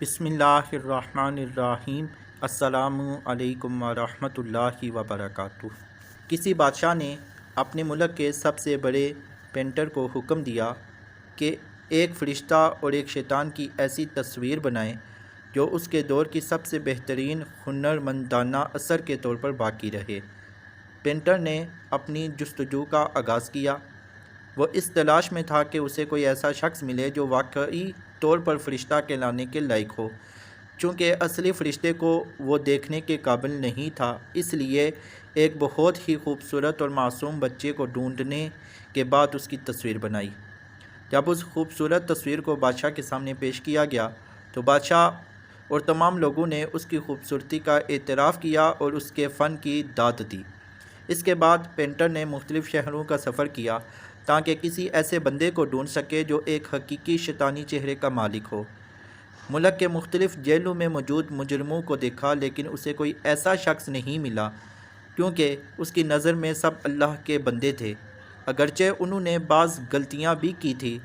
بسم اللہ الرحمن الرحیم۔ السلام علیکم ورحمۃ اللہ وبرکاتہ۔ کسی بادشاہ نے اپنے ملک کے سب سے بڑے پینٹر کو حکم دیا کہ ایک فرشتہ اور ایک شیطان کی ایسی تصویر بنائیں جو اس کے دور کی سب سے بہترین ہنرمندانہ اثر کے طور پر باقی رہے۔ پینٹر نے اپنی جستجو کا آغاز کیا۔ وہ اس تلاش میں تھا کہ اسے کوئی ایسا شخص ملے جو واقعی طور پر فرشتہ کہلانے کے لائق ہو۔ چونکہ اصلی فرشتے کو وہ دیکھنے کے قابل نہیں تھا، اس لیے ایک بہت ہی خوبصورت اور معصوم بچے کو ڈھونڈنے کے بعد اس کی تصویر بنائی۔ جب اس خوبصورت تصویر کو بادشاہ کے سامنے پیش کیا گیا تو بادشاہ اور تمام لوگوں نے اس کی خوبصورتی کا اعتراف کیا اور اس کے فن کی داد دی۔ اس کے بعد پینٹر نے مختلف شہروں کا سفر کیا تاکہ کسی ایسے بندے کو ڈھونڈ سکے جو ایک حقیقی شیطانی چہرے کا مالک ہو۔ ملک کے مختلف جیلوں میں موجود مجرموں کو دیکھا، لیکن اسے کوئی ایسا شخص نہیں ملا، کیونکہ اس کی نظر میں سب اللہ کے بندے تھے، اگرچہ انہوں نے بعض غلطیاں بھی کی تھیں۔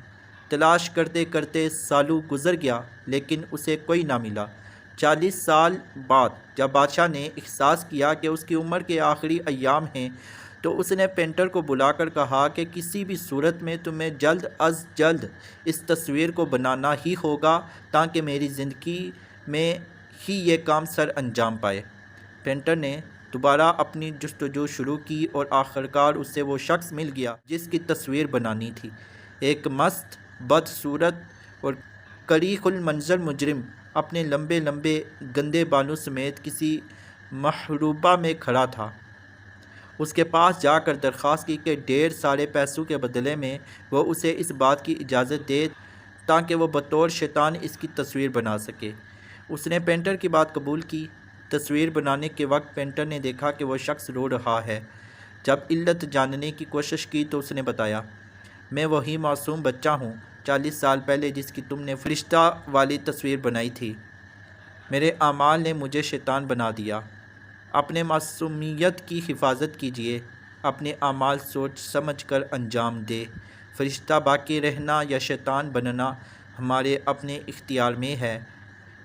تلاش کرتے کرتے سالوں گزر گیا، لیکن اسے کوئی نہ ملا۔ 40 سال بعد جب بادشاہ نے احساس کیا کہ اس کی عمر کے آخری ایام ہیں، تو اس نے پینٹر کو بلا کر کہا کہ کسی بھی صورت میں تمہیں جلد از جلد اس تصویر کو بنانا ہی ہوگا تاکہ میری زندگی میں ہی یہ کام سر انجام پائے۔ پینٹر نے دوبارہ اپنی جستجو شروع کی اور آخرکار اسے وہ شخص مل گیا جس کی تصویر بنانی تھی۔ ایک مست، بدصورت اور قریح المنظر مجرم اپنے لمبے لمبے گندے بالوں سمیت کسی محروبہ میں کھڑا تھا۔ اس کے پاس جا کر درخواست کی کہ ڈھیر سارے پیسوں کے بدلے میں وہ اسے اس بات کی اجازت دے تاکہ وہ بطور شیطان اس کی تصویر بنا سکے۔ اس نے پینٹر کی بات قبول کی۔ تصویر بنانے کے وقت پینٹر نے دیکھا کہ وہ شخص رو رہا ہے۔ جب علت جاننے کی کوشش کی تو اس نے بتایا، میں وہی معصوم بچہ ہوں 40 سال پہلے جس کی تم نے فرشتہ والی تصویر بنائی تھی۔ میرے اعمال نے مجھے شیطان بنا دیا۔ اپنے معصومیت کی حفاظت کیجیے، اپنے اعمال سوچ سمجھ کر انجام دے۔ فرشتہ باقی رہنا یا شیطان بننا ہمارے اپنے اختیار میں ہے۔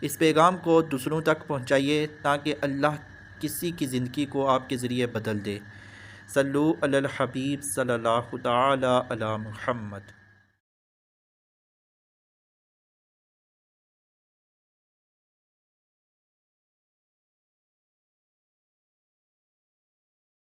اس پیغام کو دوسروں تک پہنچائیے تاکہ اللہ کسی کی زندگی کو آپ کے ذریعے بدل دے۔ صلو علی الحبیب صلی اللہ تعالی علی محمد۔